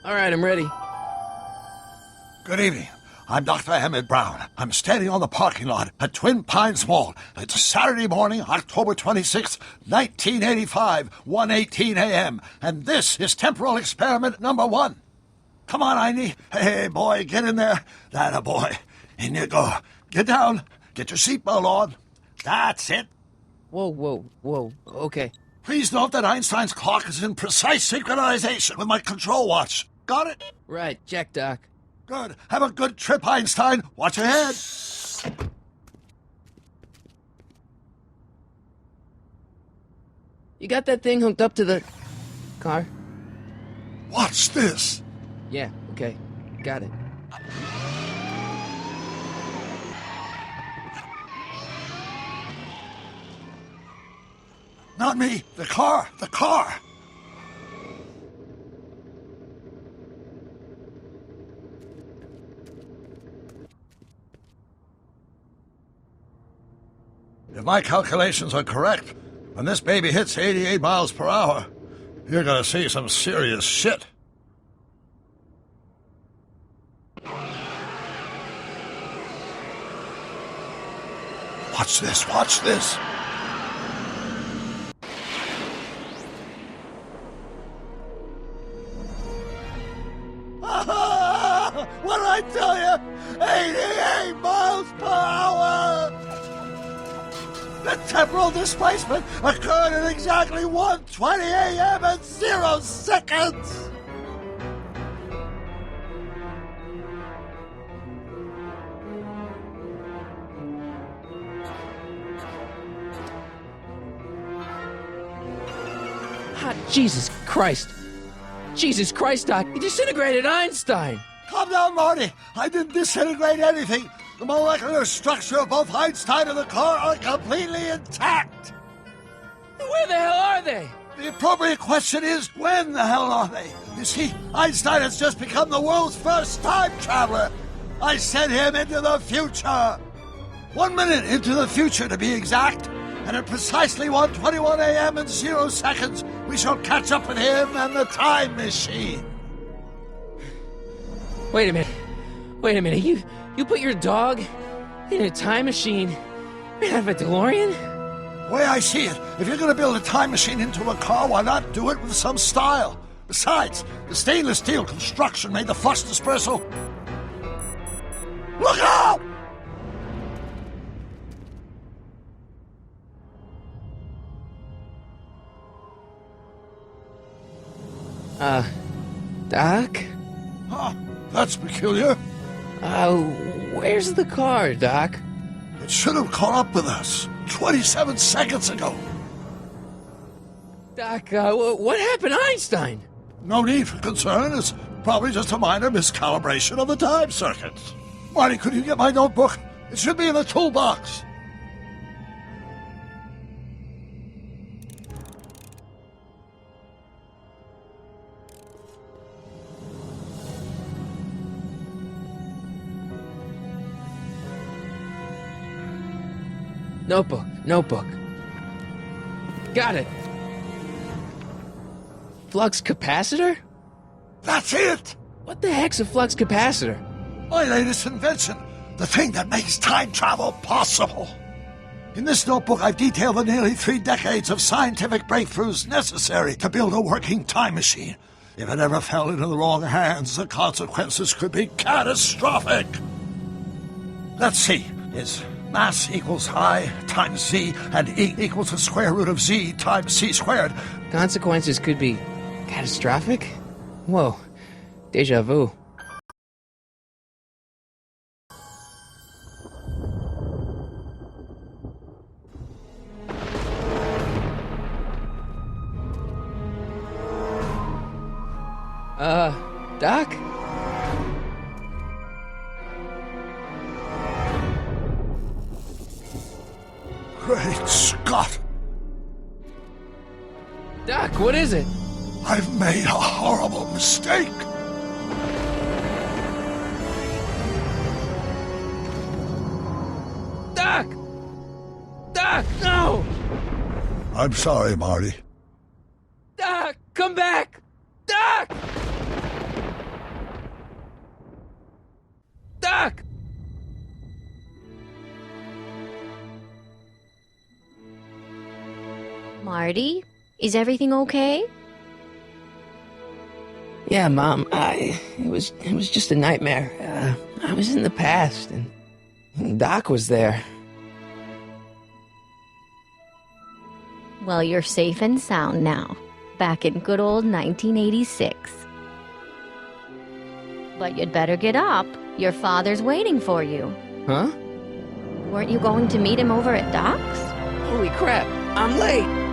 All right, I'm ready. Good evening. I'm Dr. Emmett Brown. I'm standing on the parking lot at Twin Pines Mall. It's Saturday morning, October 26, 1985, 1:18 a.m., and this is temporal experiment number 1. Come on, Einie. Hey, boy, get in there. That a boy. In you go. Get down. Get your seatbelt on. That's it. Whoa. Okay. Please note that Einstein's clock is in precise synchronization with my control watch. Got it? Right, check, Doc. Good. Have a good trip, Einstein. Watch your head. You got that thing hooked up to the car? Watch this. Yeah, okay. Got it. Not me. The car. The car. If my calculations are correct, when this baby hits 88 miles per hour, you're gonna see some serious shit. Watch this, watch this. What did I tell you? 88 miles per hour! The temporal displacement occurred at exactly 1:20 a.m. and 0 seconds! Jesus Christ. Jesus Christ, Doc. You disintegrated Einstein. Calm down, Marty. I didn't disintegrate anything. The molecular structure of both Einstein and the car are completely intact. Where the hell are they? The appropriate question is, when the hell are they? You see, Einstein has just become the world's first time traveler. I sent him into the future. 1 minute into the future, to be exact. And at precisely 1:21 a.m. and 0 seconds, we shall catch up with him and the time machine. Wait a minute. You put your dog in a time machine made out of a DeLorean? The way I see it, if you're going to build a time machine into a car, why not do it with some style? Besides, the stainless steel construction made the flux dispersal. Look out! Doc? Huh, that's peculiar. Where's the car, Doc? It should have caught up with us 27 seconds ago. Doc, what happened to Einstein? No need for concern. It's probably just a minor miscalibration of the time circuits. Marty, could you get my notebook? It should be in the toolbox. Notebook. Got it. Flux capacitor? That's it! What the heck's a flux capacitor? My latest invention. The thing that makes time travel possible. In this notebook, I've detailed the nearly 3 decades of scientific breakthroughs necessary to build a working time machine. If it ever fell into the wrong hands, the consequences could be catastrophic. Let's see. Is mass equals I times Z, and E equals the square root of Z times C squared. Consequences could be catastrophic? Whoa. Deja vu. Doc? Great Scott! Doc, what is it? I've made a horrible mistake! Doc! Doc, no! I'm sorry, Marty. Doc, come back! Doc! Marty, is everything okay? Yeah, Mom, it was just a nightmare. I was in the past, and Doc was there. Well, you're safe and sound now, back in good old 1986. But you'd better get up. Your father's waiting for you. Huh? Weren't you going to meet him over at Doc's? Holy crap, I'm late!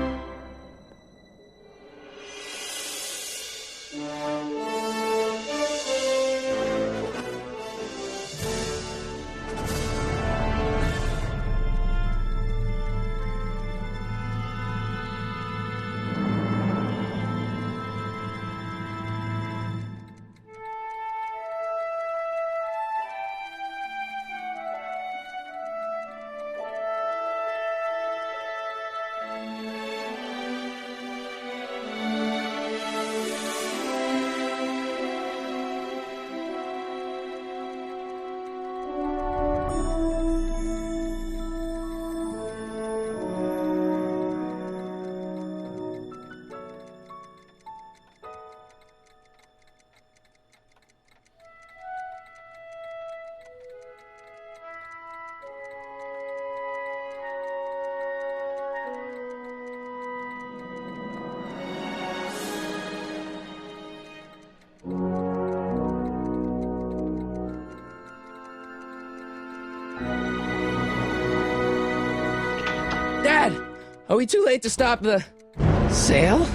Dad! Are we too late to stop the sale?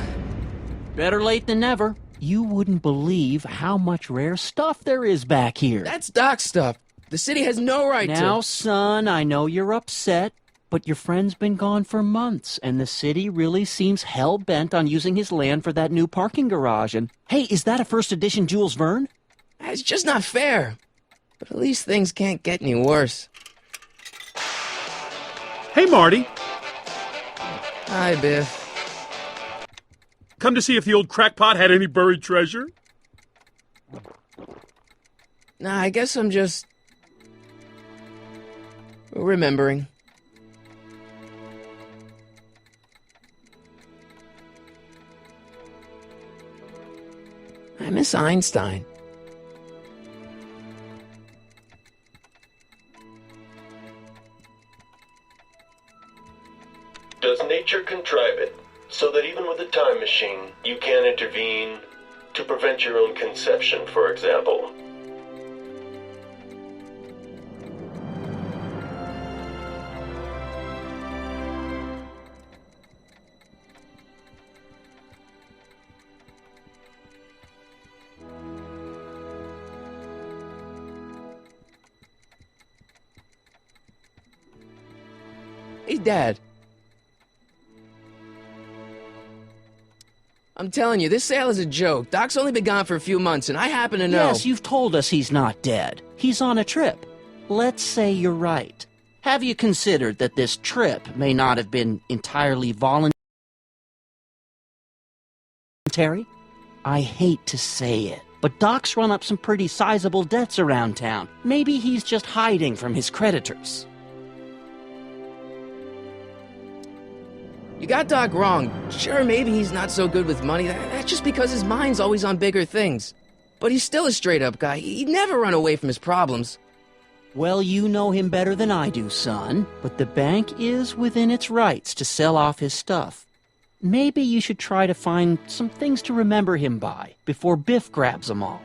Better late than never. You wouldn't believe how much rare stuff there is back here. That's Doc's stuff. The city has no right to... Now, son, I know you're upset, but your friend's been gone for months, and the city really seems hell-bent on using his land for that new parking garage. And, hey, is that a first edition Jules Verne? It's just not fair. But at least things can't get any worse. Hey, Marty. Hi, Biff. Come to see if the old crackpot had any buried treasure? Nah, I guess I'm just... remembering. I miss Einstein. Does nature contrive it so that even with a time machine, you can intervene to prevent your own conception, for example? Hey, Dad. I'm telling you, this sale is a joke. Doc's only been gone for a few months, and I happen to know... Yes, you've told us he's not dead. He's on a trip. Let's say you're right. Have you considered that this trip may not have been entirely voluntary? I hate to say it, but Doc's run up some pretty sizable debts around town. Maybe he's just hiding from his creditors. You got Doc wrong. Sure, maybe he's not so good with money. That's just because his mind's always on bigger things. But he's still a straight-up guy. He'd never run away from his problems. Well, you know him better than I do, son. But the bank is within its rights to sell off his stuff. Maybe you should try to find some things to remember him by before Biff grabs them all.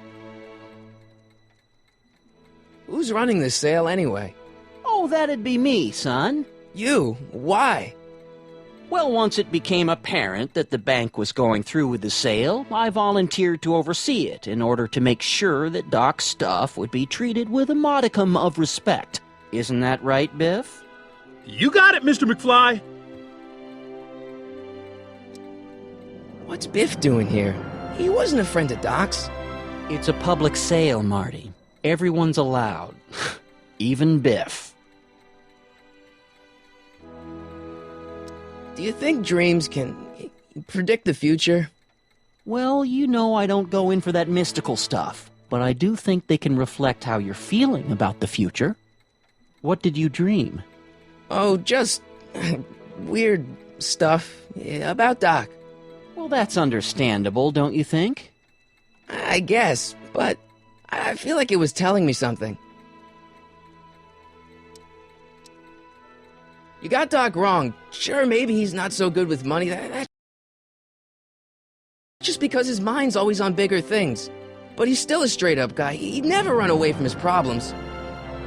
Who's running this sale anyway? Oh, that'd be me, son. You? Why? Well, once it became apparent that the bank was going through with the sale, I volunteered to oversee it in order to make sure that Doc's stuff would be treated with a modicum of respect. Isn't that right, Biff? You got it, Mr. McFly. What's Biff doing here? He wasn't a friend of Doc's. It's a public sale, Marty. Everyone's allowed. Even Biff. Do you think dreams can predict the future? Well, you know I don't go in for that mystical stuff, but I do think they can reflect how you're feeling about the future. What did you dream? Oh, just weird stuff about Doc. Well, that's understandable, don't you think? I guess, but I feel like it was telling me something. You got Doc wrong. Sure, maybe he's not so good with money. That's just because his mind's always on bigger things. But he's still a straight-up guy. He'd never run away from his problems.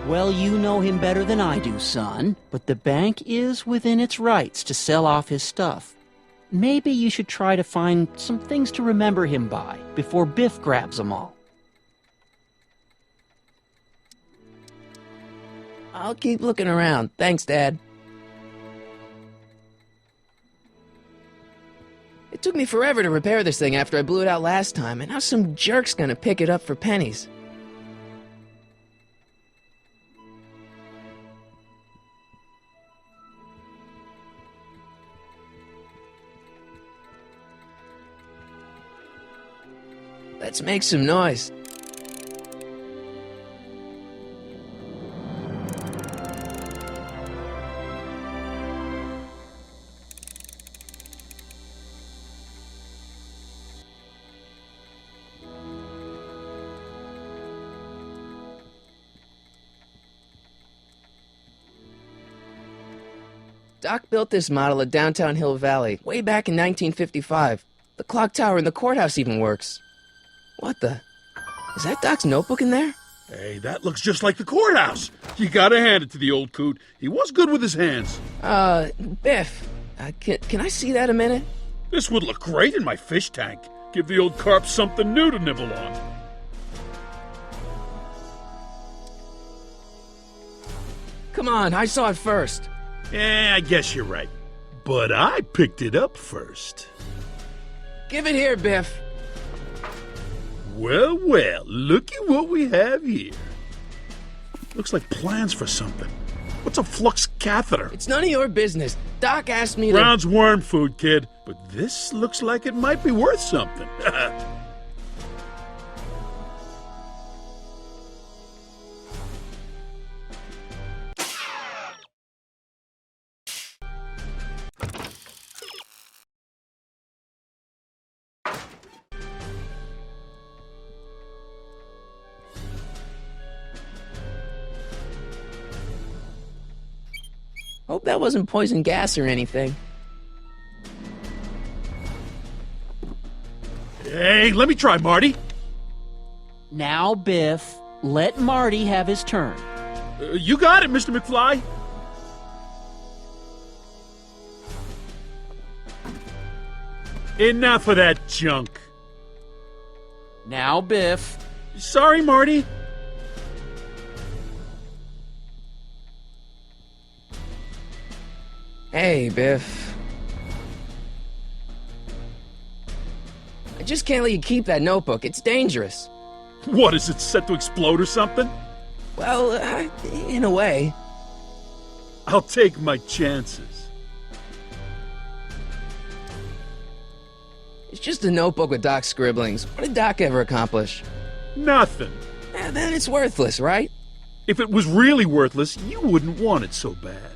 Well, you know him better than I do, son. But the bank is within its rights to sell off his stuff. Maybe you should try to find some things to remember him by before Biff grabs them all. I'll keep looking around. Thanks, Dad. It took me forever to repair this thing after I blew it out last time, and now some jerk's gonna pick it up for pennies. Let's make some noise. Doc built this model at downtown Hill Valley way back in 1955. The clock tower in the courthouse even works. What the? Is that Doc's notebook in there? Hey, that looks just like the courthouse. You gotta hand it to the old coot. He was good with his hands. Biff, can I see that a minute? This would look great in my fish tank. Give the old carp something new to nibble on. Come on, I saw it first. I guess you're right. But I picked it up first. Give it here, Biff. Well, well, looky what we have here. Looks like plans for something. What's a flux catheter? It's none of your business. Doc asked me to... Brown's worm food, kid. But this looks like it might be worth something. Hope that wasn't poison gas or anything. Hey, let me try, Marty. Now, Biff, let Marty have his turn. You got it, Mr. McFly. Enough of that junk. Now, Biff. Sorry, Marty. Hey, Biff. I just can't let you keep that notebook. It's dangerous. What, is it set to explode or something? Well, in a way. I'll take my chances. It's just a notebook with Doc's scribblings. What did Doc ever accomplish? Nothing. Then it's worthless, right? If it was really worthless, you wouldn't want it so bad.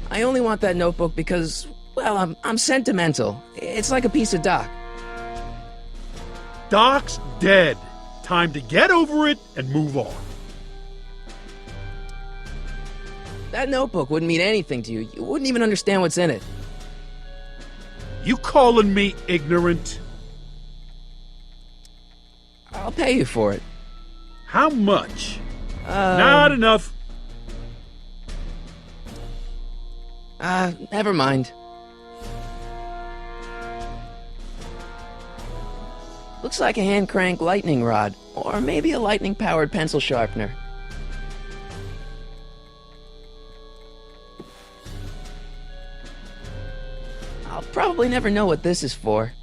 I only want that notebook because, well, I'm sentimental. It's like a piece of Doc. Doc's dead. Time to get over it and move on. That notebook wouldn't mean anything to you. You wouldn't even understand what's in it. You calling me ignorant? I'll pay you for it. How much? Not enough. Never mind. Looks like a hand-crank lightning rod, or maybe a lightning-powered pencil sharpener. I'll probably never know what this is for.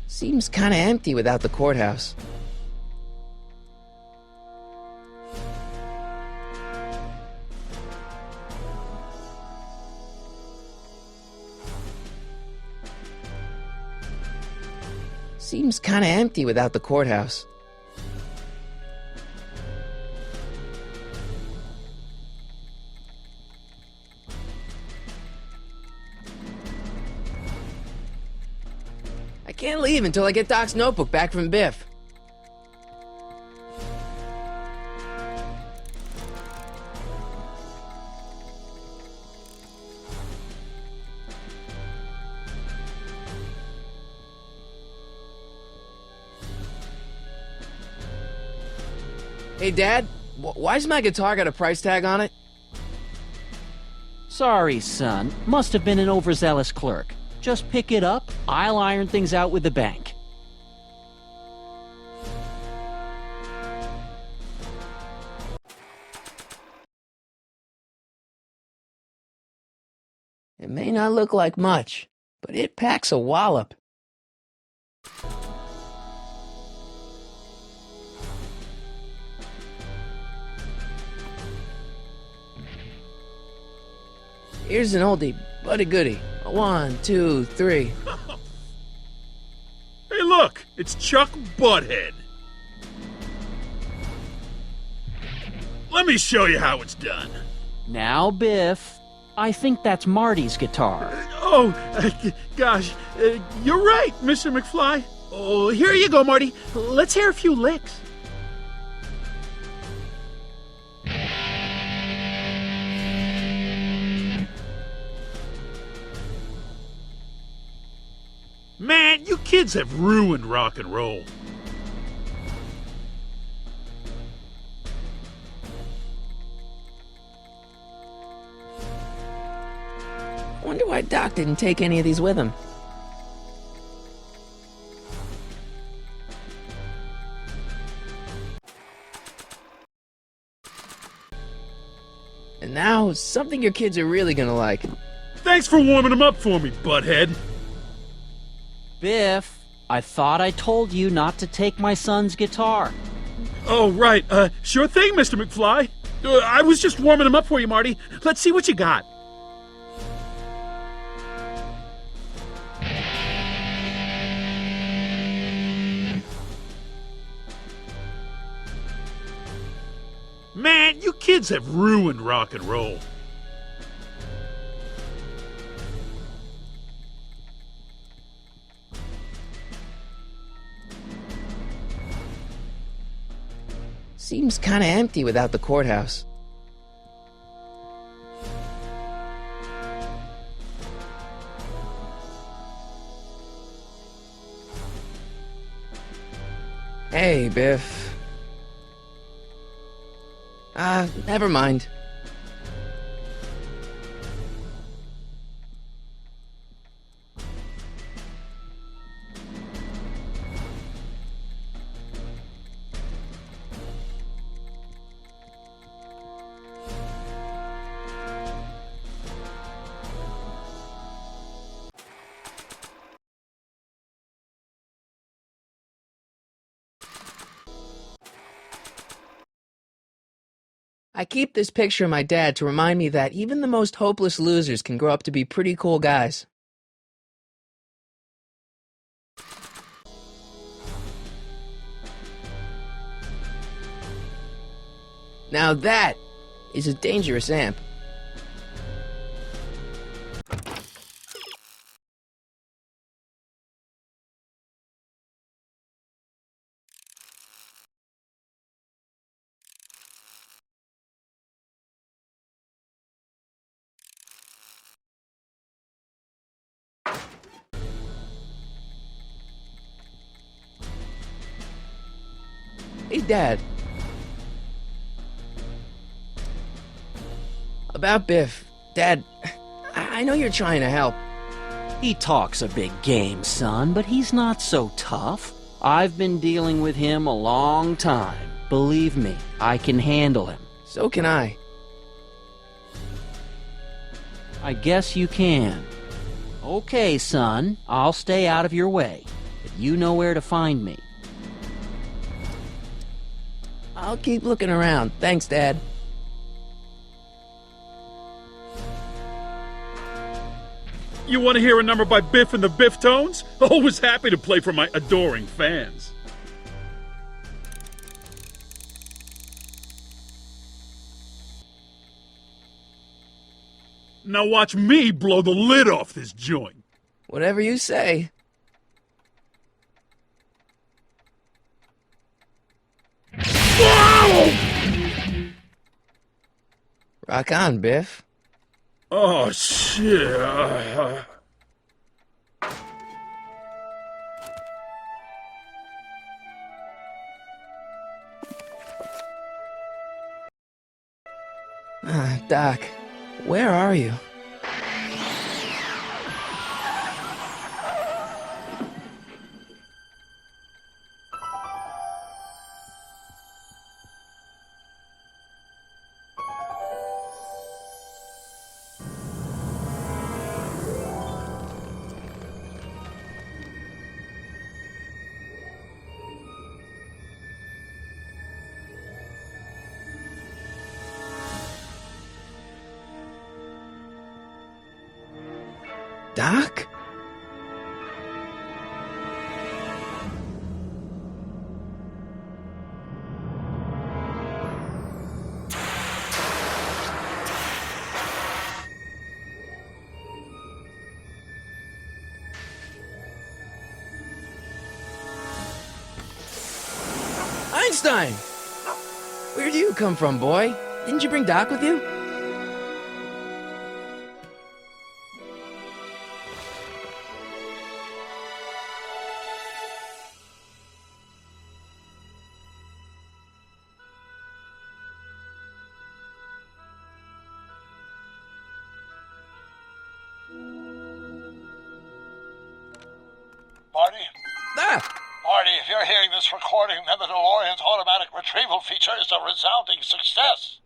Seems kinda empty without the courthouse. Seems kinda empty without the courthouse. can't leave until I get Doc's notebook back from Biff. Hey, Dad, why's my guitar got a price tag on it? Sorry, son. Must have been an overzealous clerk. Just pick it up. I'll iron things out with the bank. It may not look like much, but it packs a wallop. Here's an oldie, but a goodie. 1, 2, 3. Hey, look! It's Chuck Butthead. Let me show you how it's done. Now, Biff, I think that's Marty's guitar. Gosh, you're right, Mr. McFly. Oh, here you go, Marty. Let's hear a few licks. Man, you kids have ruined rock and roll. I wonder why Doc didn't take any of these with him. And now, something your kids are really gonna like. Thanks for warming them up for me, Butthead. Biff, I thought I told you not to take my son's guitar. Oh, right. Sure thing, Mr. McFly. I was just warming them up for you, Marty. Let's see what you got. Man, you kids have ruined rock and roll. Seems kinda empty without the courthouse. Hey, Biff. Never mind. I keep this picture of my dad to remind me that even the most hopeless losers can grow up to be pretty cool guys. Now that is a dangerous amp. Hey, Dad. About Biff. Dad, I know you're trying to help. He talks a big game, son, but he's not so tough. I've been dealing with him a long time. Believe me, I can handle him. So can I. I guess you can. Okay, son, I'll stay out of your way, but you know where to find me. I'll keep looking around. Thanks, Dad. You want to hear a number by Biff and the Biff Tones? Always happy to play for my adoring fans. Now watch me blow the lid off this joint. Whatever you say. Rock on, Biff. Oh, shit. Doc, where are you? Doc? Einstein! Where do you come from, boy? Didn't you bring Doc with you? Marty? Ah! Marty, if you're hearing this recording, then the DeLorean's automatic retrieval feature is a resounding success.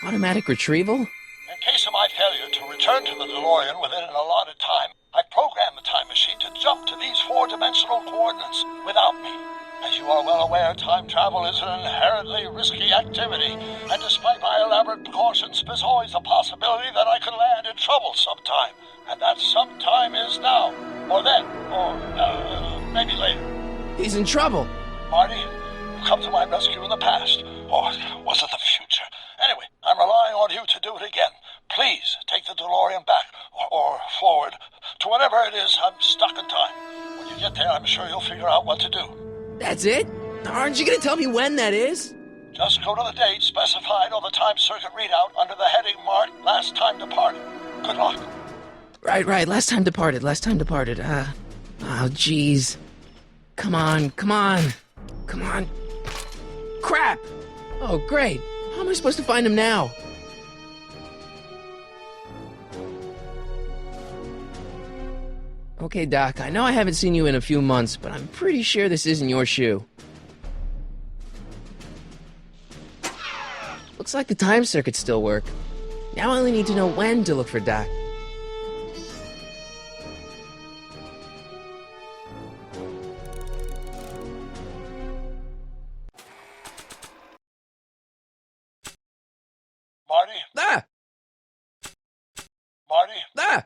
Automatic retrieval? In case of my failure to return to the DeLorean within an allotted time, I programmed the time machine to jump to these four-dimensional coordinates without me. As you are well aware, time travel is an inherently risky activity, and despite my elaborate precautions, there's always a possibility that I could land in trouble sometime. And that sometime is now, or then, or maybe later. He's in trouble. Marty, you've come to my rescue in the past, or was it the future? Anyway, I'm relying on you to do it again. Please take the DeLorean back, or forward, to whatever it is. I'm stuck in time. When you get there, I'm sure you'll figure out what to do. That's it? Aren't you gonna tell me when that is? Just go to the date specified on the time circuit readout under the heading marked Last Time Departed. Good luck. Right. Last time departed. Oh, jeez. Come on. Crap! Oh, great. How am I supposed to find him now? Okay, Doc, I know I haven't seen you in a few months, but I'm pretty sure this isn't your shoe. Looks like the time circuits still work. Now I only need to know when to look for Doc. Marty? Ah! Marty? Ah!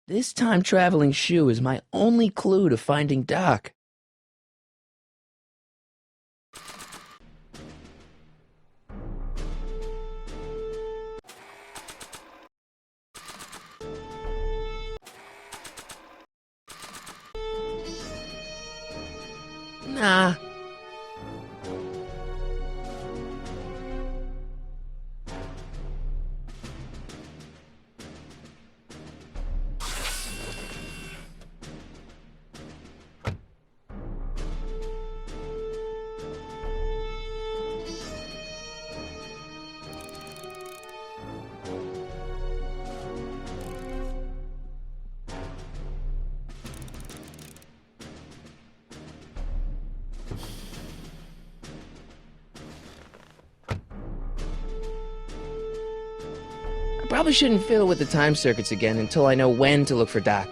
This time-traveling shoe is my only clue to finding Doc. Nah. I probably shouldn't fiddle with the time circuits again until I know when to look for Doc.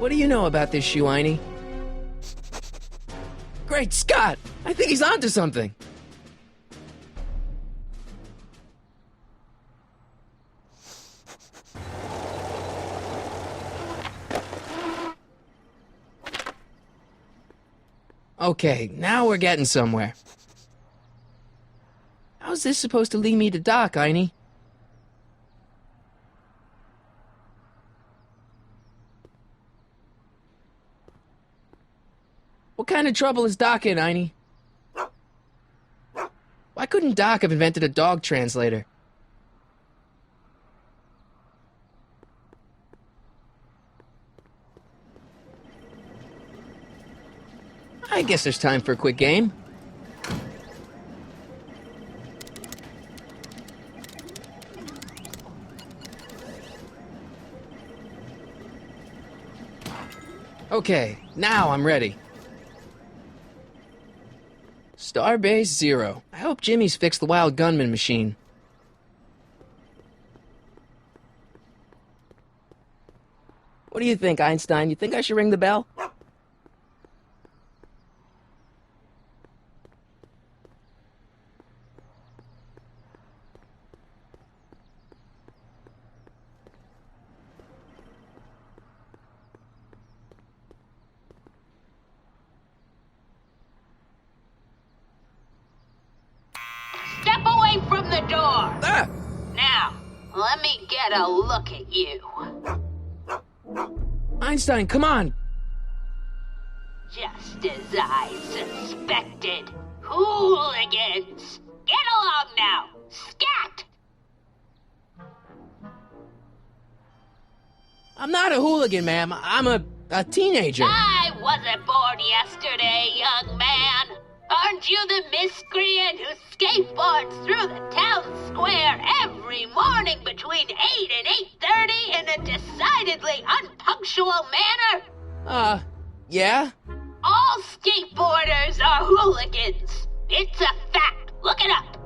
What do you know about this shoe, Einie? Great Scott! I think he's onto something. Okay, now we're getting somewhere. How's this supposed to lead me to Doc, Einie? What kind of trouble is Doc in, Einie? Why couldn't Doc have invented a dog translator? I guess there's time for a quick game. Okay, now I'm ready. Starbase 0. I hope Jimmy's fixed the wild gunman machine. What do you think, Einstein? You think I should ring the bell? Step away from the door! Ah! Now, let me get a look at you. Einstein, come on! Just as I suspected. Hooligans! Get along now! Scat! I'm not a hooligan, ma'am. I'm a teenager. I wasn't born yesterday, young man. Aren't you the miscreant who skateboards through the town square every morning between 8 and 8:30 in a decidedly unpunctual manner? Yeah? All skateboarders are hooligans. It's a fact. Look it up.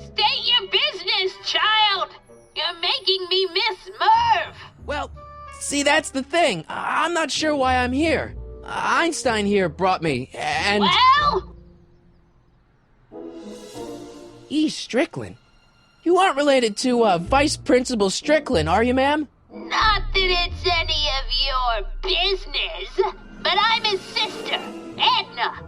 State your business, child. You're making me miss Merv. Well, see, that's the thing. I'm not sure why I'm here. Einstein here brought me, and... Well? E. Strickland. You aren't related to, Vice Principal Strickland, are you, ma'am? Not that it's any of your business, but I'm his sister, Edna.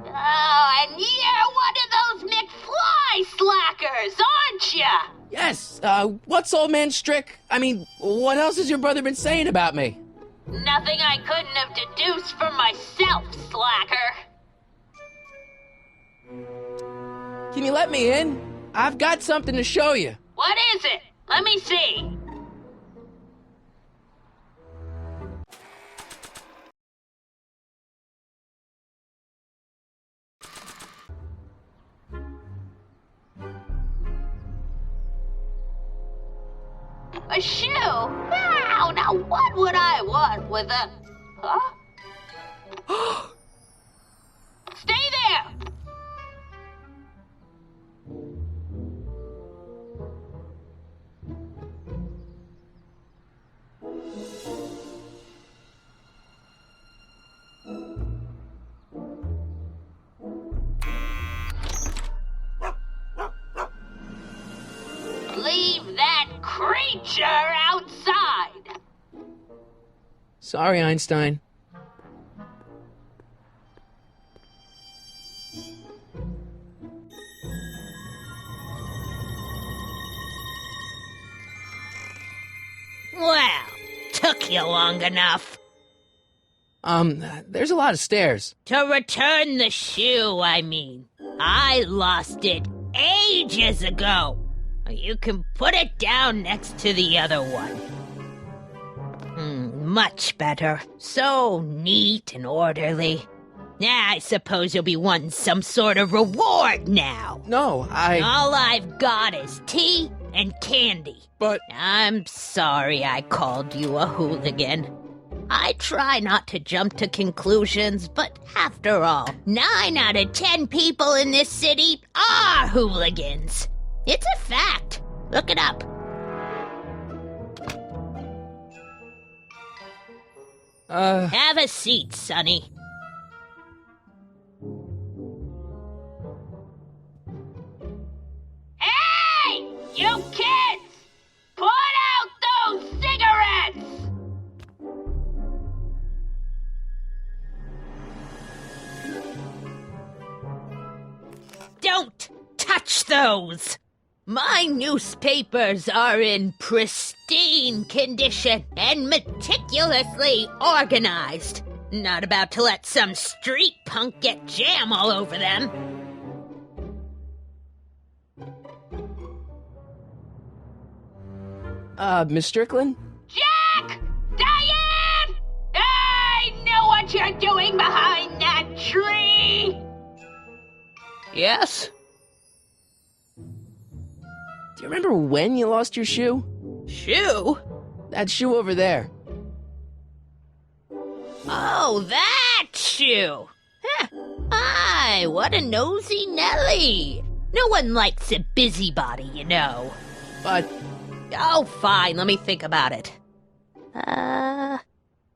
Oh, and you're one of those McFly slackers, aren't ya? Yes, what's old man Strick? I mean, what else has your brother been saying about me? Nothing I couldn't have deduced for myself, slacker. Can you let me in? I've got something to show you. What is it? Let me see. A shoe? Wow, now what would I want with a... Huh? Stay there! Leave that creature outside! Sorry, Einstein. Well, took you long enough. There's a lot of stairs. To return the shoe, I mean. I lost it ages ago. You can put it down next to the other one. Much better. So neat and orderly. I suppose you'll be wanting some sort of reward now. No, All I've got is tea and candy. But... I'm sorry I called you a hooligan. I try not to jump to conclusions, but after all, 9 out of 10 people in this city are hooligans. It's a fact. Look it up. Have a seat, Sonny. Hey! You kids! Put out those cigarettes! Don't touch those! My newspapers are in pristine condition and meticulously organized. Not about to let some street punk get jam all over them. Miss Strickland? Jack! Diane! I know what you're doing behind that tree! Yes? Do you remember when you lost your shoe? Shoe? That shoe over there. Oh, that shoe! Huh. Aye, what a nosy Nelly! No one likes a busybody, you know. But Oh, fine, let me think about it.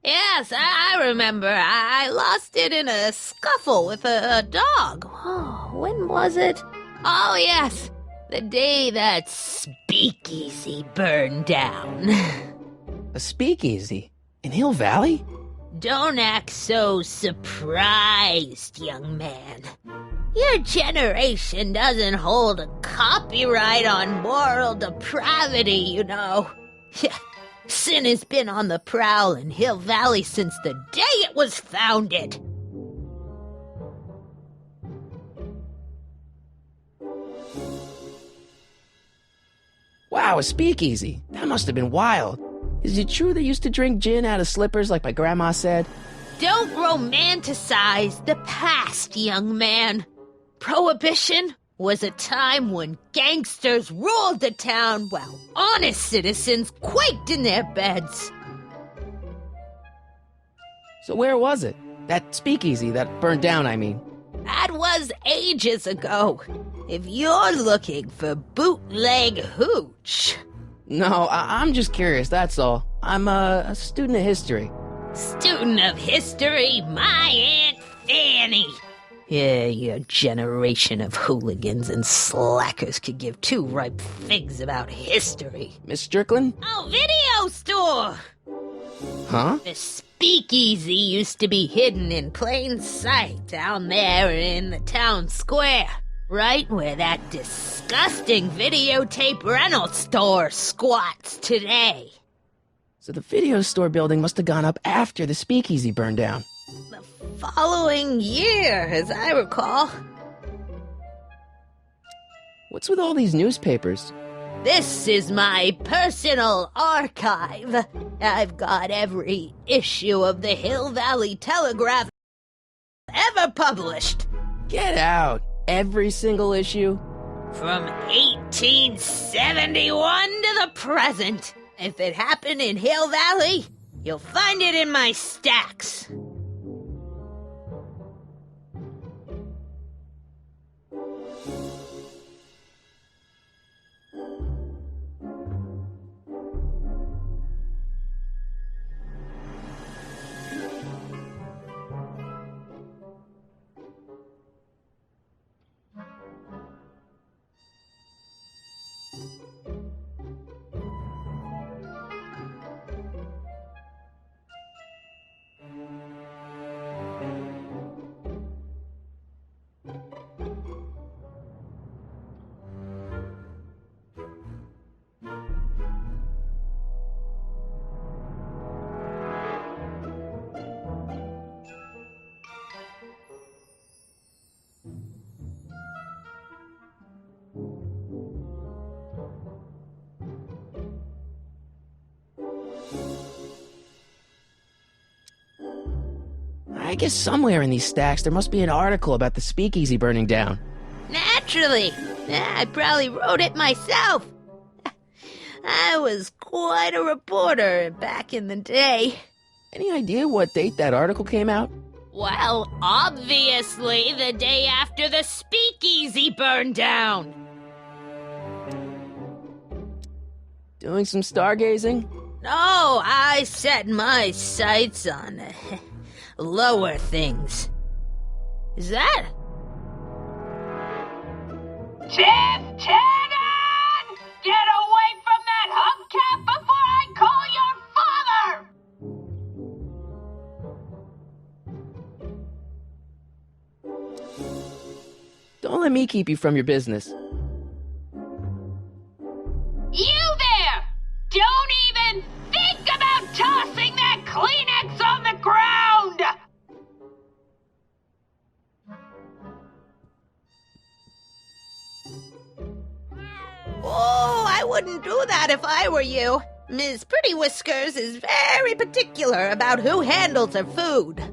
Yes, I remember. I lost it in a scuffle with a dog. Oh, when was it? Oh, yes, the day that speakeasy burned down. a speakeasy in Hill Valley? Don't act so surprised, young man. Your generation doesn't hold a copyright on moral depravity, you know. Sin has been on the prowl in Hill Valley since the day it was founded. Wow, a speakeasy. That must have been wild. Is it true they used to drink gin out of slippers like my grandma said? Don't romanticize the past, young man. Prohibition was a time when gangsters ruled the town while honest citizens quaked in their beds. So where was it? That speakeasy that burned down, I mean. That was ages ago. If you're looking for bootleg hooch. No, I'm just curious, that's all. I'm a student of history. Student of history, my Aunt Fanny. Yeah, your generation of hooligans and slackers could give two ripe figs about history. Miss Strickland? Oh, video store! Huh? The speakeasy used to be hidden in plain sight down there in the town square. Right where that disgusting videotape rental store squats today. So the video store building must have gone up after the speakeasy burned down. The following year, as I recall. What's with all these newspapers? This is my personal archive. I've got every issue of the Hill Valley Telegraph ever published. Get out! Every single issue? From 1871 to the present. If it happened in Hill Valley, you'll find it in my stacks. I guess somewhere in these stacks there must be an article about the speakeasy burning down. Naturally. I probably wrote it myself. I was quite a reporter back in the day. Any idea what date that article came out? Well, obviously the day after the speakeasy burned down. Doing some stargazing? Oh, I set my sights on lower things. Is that? Tim Tannen! Get away from that hubcap before I call your father! Don't let me keep you from your business. You there! Don't even think about tossing that Kleenex on the ground! Oh, I wouldn't do that if I were you. Miss Pretty Whiskers is very particular about who handles her food.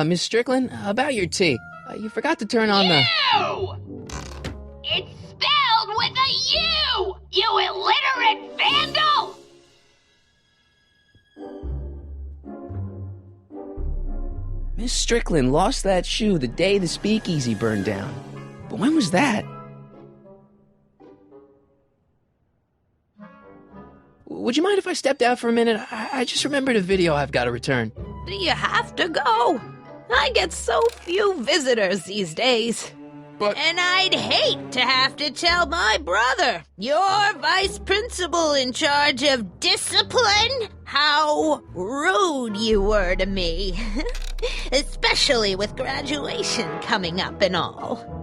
Miss Strickland, about your tea. You forgot to turn on the... You! It's spelled with a U! You illiterate vandal! Miss Strickland lost that shoe the day the speakeasy burned down. But when was that? Would you mind if I stepped out for a minute? I just remembered a video I've got to return. Do you have to go? I get so few visitors these days. But... And I'd hate to have to tell my brother, your vice principal in charge of discipline, how rude you were to me. Especially with graduation coming up and all.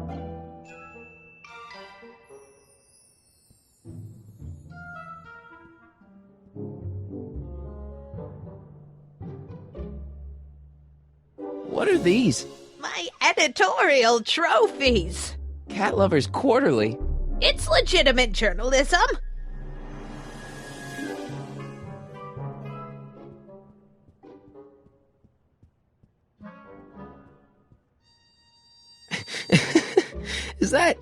What are these? My editorial trophies. Cat Lovers Quarterly. It's legitimate journalism. Is that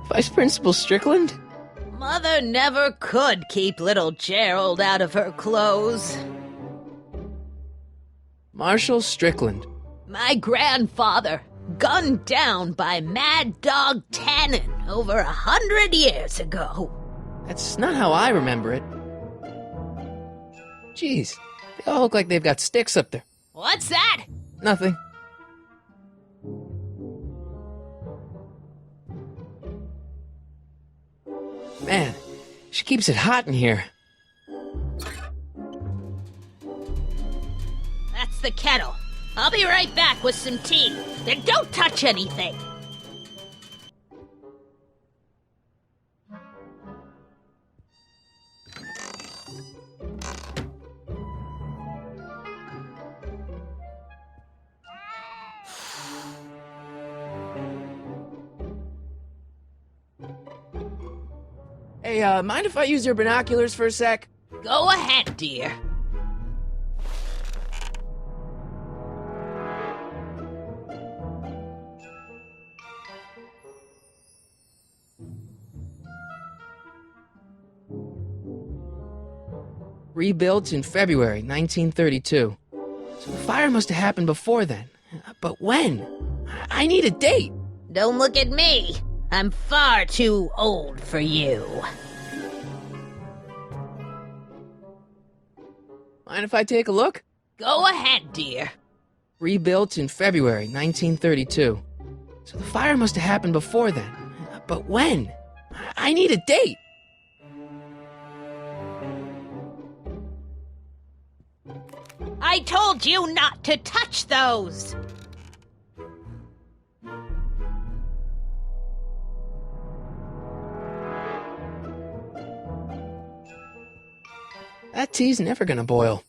Vice Principal Strickland? Mother never could keep little Gerald out of her clothes. Marshall Strickland. My grandfather, gunned down by Mad Dog Tannen over 100 years ago. That's not how I remember it. Jeez, they all look like they've got sticks up there. What's that? Nothing. Man, she keeps it hot in here. That's the kettle. I'll be right back with some tea. Then don't touch anything. Hey, mind if I use your binoculars for a sec? Go ahead, dear. Rebuilt in February 1932. So the fire must have happened before then. But when? I need a date. Don't look at me. I'm far too old for you. Mind if I take a look? Go ahead, dear. Rebuilt in February 1932. So the fire must have happened before then. But when? I need a date. I told you not to touch those. That tea's never gonna boil.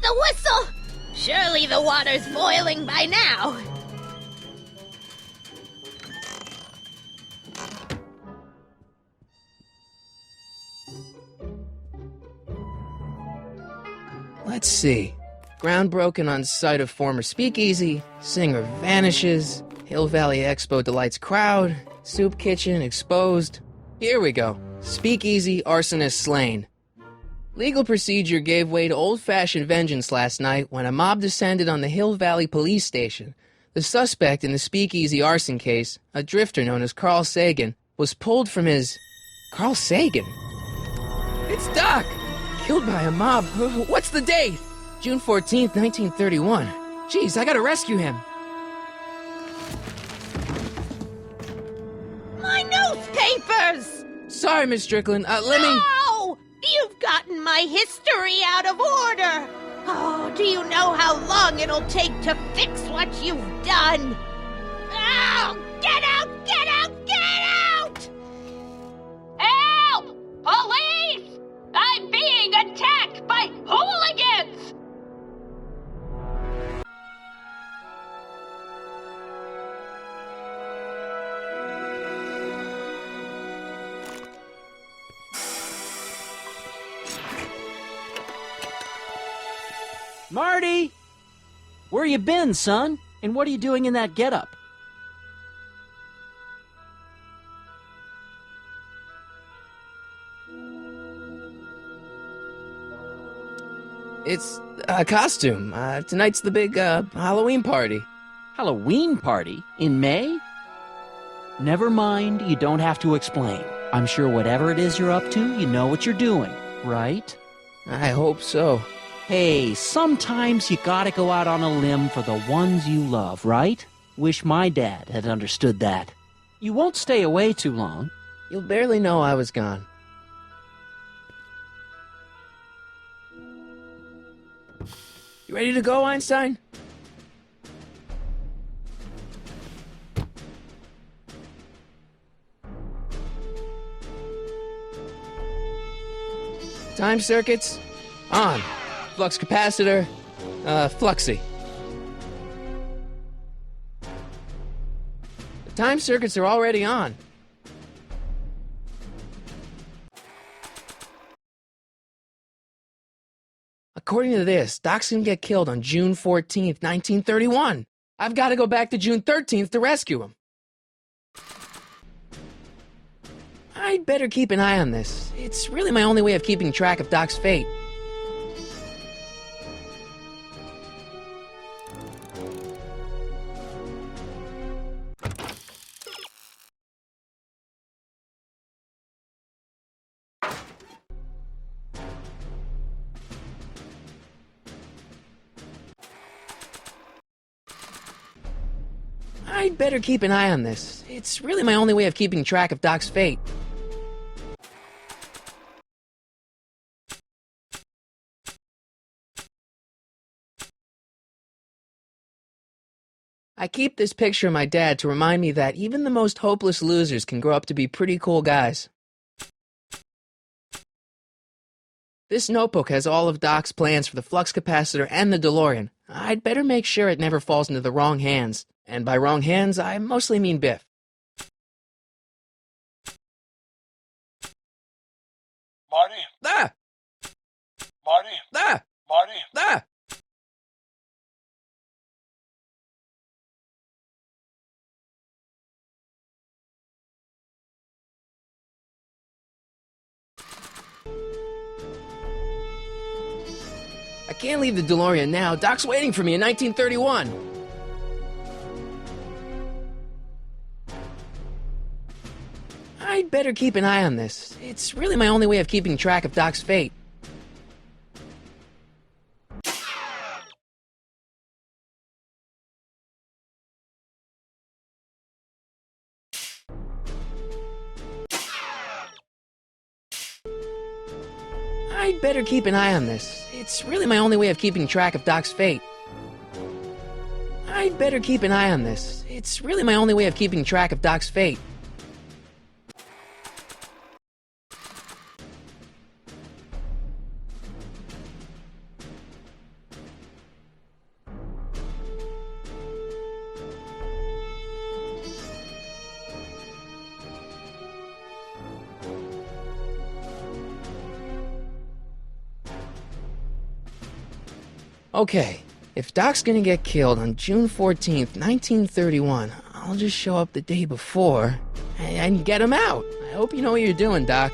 the whistle! Surely the water's boiling by now. Let's see. Ground broken on site of former speakeasy, singer vanishes, Hill Valley Expo delights crowd, soup kitchen exposed. Here we go. Speakeasy arsonist slain. Legal procedure gave way to old-fashioned vengeance last night when a mob descended on the Hill Valley police station. The suspect in the speakeasy arson case, a drifter known as Carl Sagan, was pulled from his... Carl Sagan? It's Doc! Killed by a mob. What's the date? June 14th, 1931. Jeez, I gotta rescue him. My newspapers! Sorry, Miss Strickland. Let me... No! You've gotten my history out of order! Oh, do you know how long it'll take to fix what you've done? Oh, get out! Get out! Get out! Help! Police! I'm being attacked by hooligans! Marty! Where you been, son? And what are you doing in that getup? It's a costume. Tonight's the big, Halloween party. Halloween party? In May? Never mind, you don't have to explain. I'm sure whatever it is you're up to, you know what you're doing, right? I hope so. Hey, sometimes you gotta go out on a limb for the ones you love, right? Wish my dad had understood that. You won't stay away too long. You'll barely know I was gone. You ready to go, Einstein? Time circuits on. Flux capacitor, fluxy. The time circuits are already on. According to this, Doc's gonna get killed on June 14th, 1931. I've got to go back to June 13th to rescue him. I'd better keep an eye on this. It's really my only way of keeping track of Doc's fate. I'd better keep an eye on this. It's really my only way of keeping track of Doc's fate. I keep this picture of my dad to remind me that even the most hopeless losers can grow up to be pretty cool guys. This notebook has all of Doc's plans for the flux capacitor and the DeLorean. I'd better make sure it never falls into the wrong hands. And by wrong hands, I mostly mean Biff. Marty? Ah! Marty? Ah! Marty? Ah! I can't leave the DeLorean now. Doc's waiting for me in 1931. I'd better keep an eye on this. It's really my only way of keeping track of Doc's fate. I'd better keep an eye on this. It's really my only way of keeping track of Doc's fate. I'd better keep an eye on this. It's really my only way of keeping track of Doc's fate. Okay, if Doc's gonna get killed on June 14th, 1931, I'll just show up the day before and get him out. I hope you know what you're doing, Doc.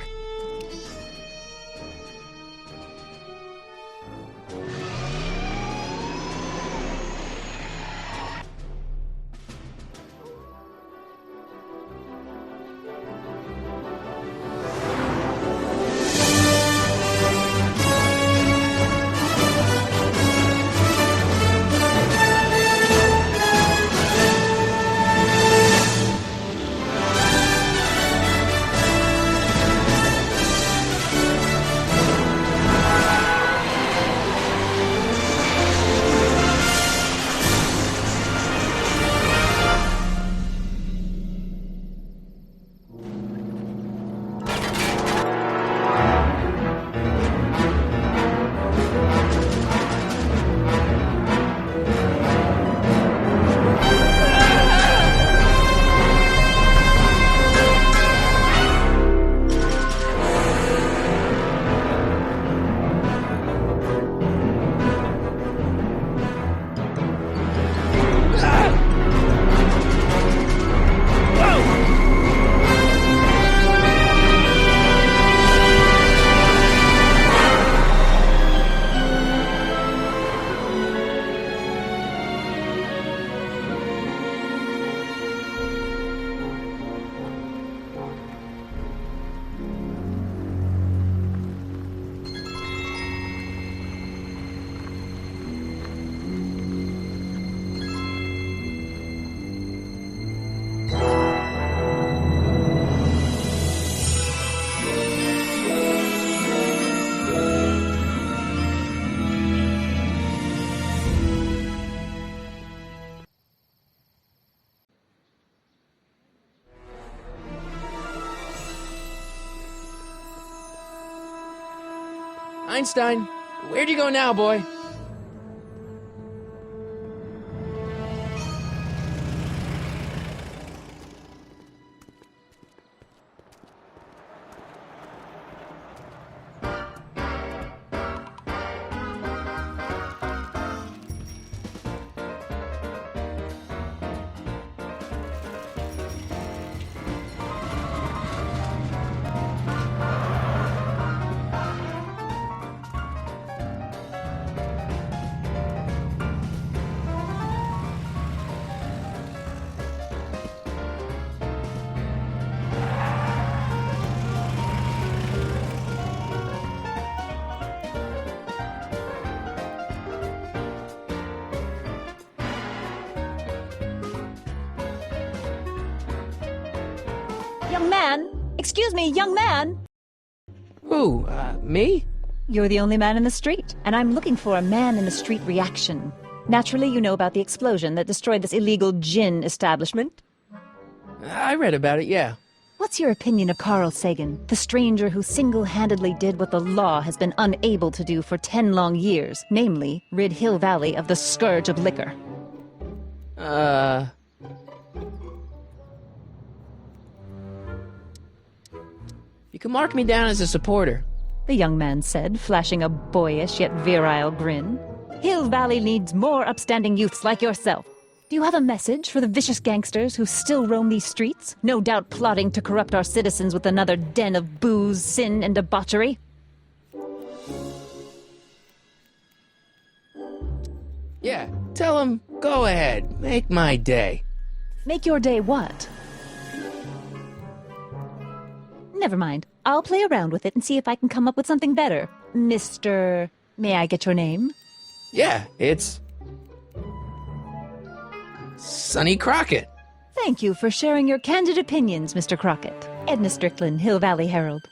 Einstein, where'd you go now, boy? Young man! Excuse me, young man! Who, me? You're the only man in the street, and I'm looking for a man-in-the-street reaction. Naturally, you know about the explosion that destroyed this illegal gin establishment. I read about it, yeah. What's your opinion of Carl Sagan, the stranger who single-handedly did what the law has been unable to do for 10 long years, namely, rid Hill Valley of the scourge of liquor? You can mark me down as a supporter. The young man said, flashing a boyish yet virile grin. Hill Valley needs more upstanding youths like yourself. Do you have a message for the vicious gangsters who still roam these streets, no doubt plotting to corrupt our citizens with another den of booze, sin, and debauchery? Yeah, tell him, go ahead, make my day. Make your day what? Never mind. I'll play around with it and see if I can come up with something better. Mr. May I get your name? Yeah, it's... Sonny Crockett. Thank you for sharing your candid opinions, Mr. Crockett. Edna Strickland, Hill Valley Herald.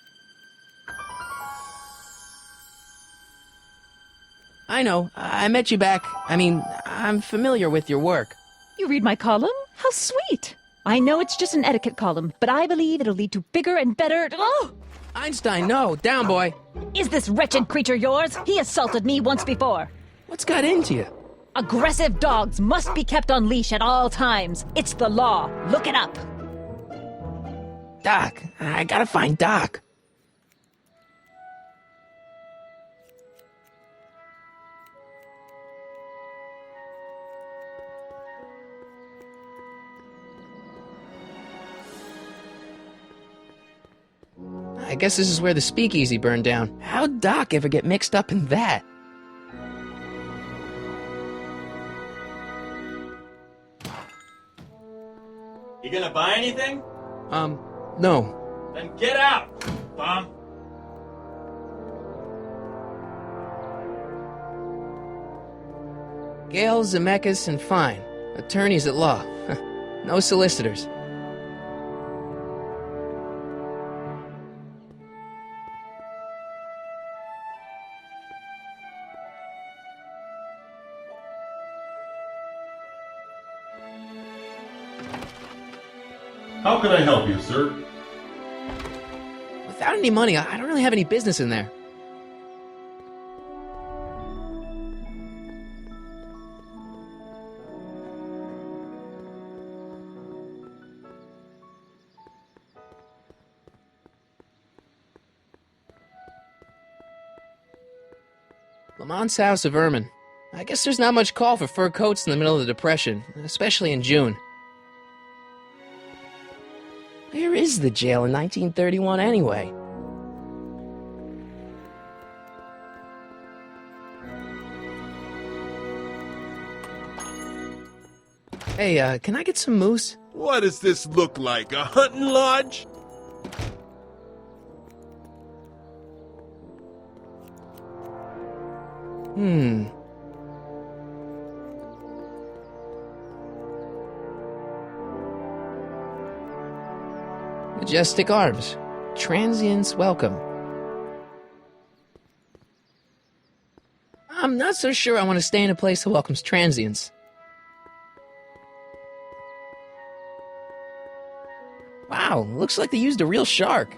I know, I met you back. I'm familiar with your work. You read my column? How sweet! I know it's just an etiquette column, but I believe it'll lead to bigger and better... Oh! Einstein, no, down, boy. Is this wretched creature yours? He assaulted me once before. What's got into you? Aggressive dogs must be kept on leash at all times. It's the law. Look it up. Doc, I gotta find Doc. I guess this is where the speakeasy burned down. How'd Doc ever get mixed up in that? You gonna buy anything? No. Then get out, bum. Gale, Zemeckis, and Fine. Attorneys at law. No solicitors. How can I help you, sir? Without any money, I don't really have any business in there. Lamont's House of Ermine. I guess there's not much call for fur coats in the middle of the Depression, especially in June. Where is the jail in 1931 anyway? Hey, can I get some moose? What does this look like, a hunting lodge? Majestic Arbs. Transients welcome. I'm not so sure I want to stay in a place that welcomes transients. Wow, looks like they used a real shark.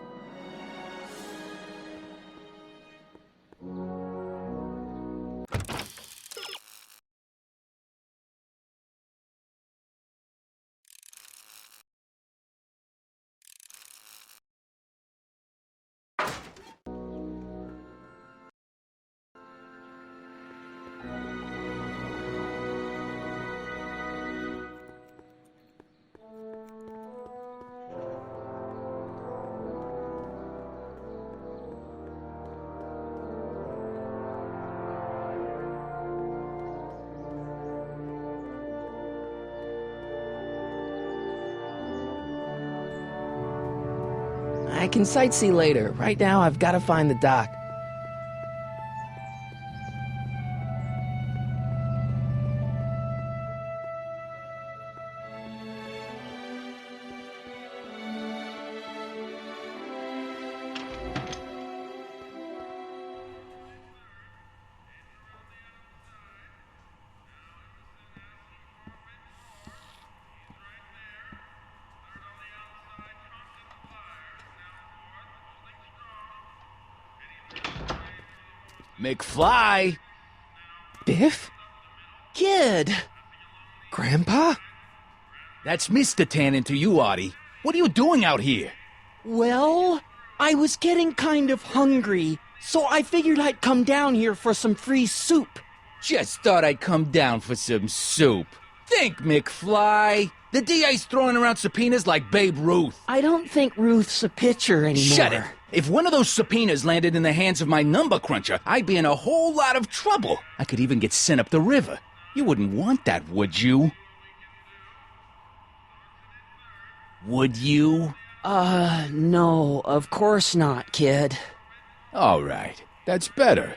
I can sightsee later. Right now, I've got to find the dock. McFly! Biff? Kid! Grandpa? That's Mr. Tannen to you, Artie. What are you doing out here? Well, I was getting kind of hungry, so I figured I'd come down here for some free soup. Just thought I'd come down for some soup. Think, McFly. The DA's throwing around subpoenas like Babe Ruth. I don't think Ruth's a pitcher anymore. Shut it. If one of those subpoenas landed in the hands of my number cruncher, I'd be in a whole lot of trouble. I could even get sent up the river. You wouldn't want that, would you? Would you? No, of course not, kid. All right. That's better.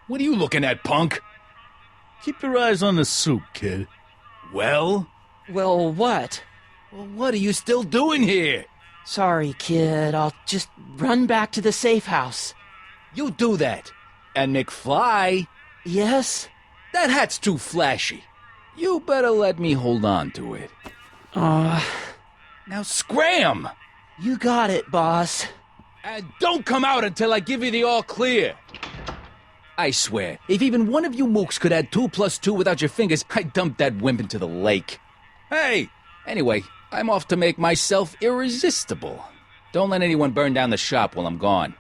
What are you looking at, punk? Keep your eyes on the soup, kid. Well? Well, what? Well, what are you still doing here? Sorry, kid. I'll just run back to the safe house. You do that. And McFly? Yes? That hat's too flashy. You better let me hold on to it. Now scram! You got it, boss. And don't come out until I give you the all clear. I swear, if even one of you mooks could add 2 + 2 without your fingers, I'd dump that wimp into the lake. Hey! Anyway, I'm off to make myself irresistible. Don't let anyone burn down the shop while I'm gone.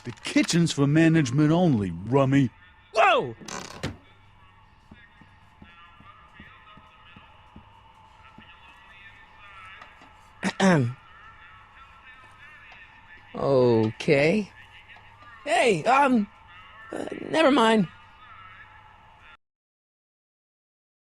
The kitchen's for management only, rummy. Whoa! Okay. Hey, never mind.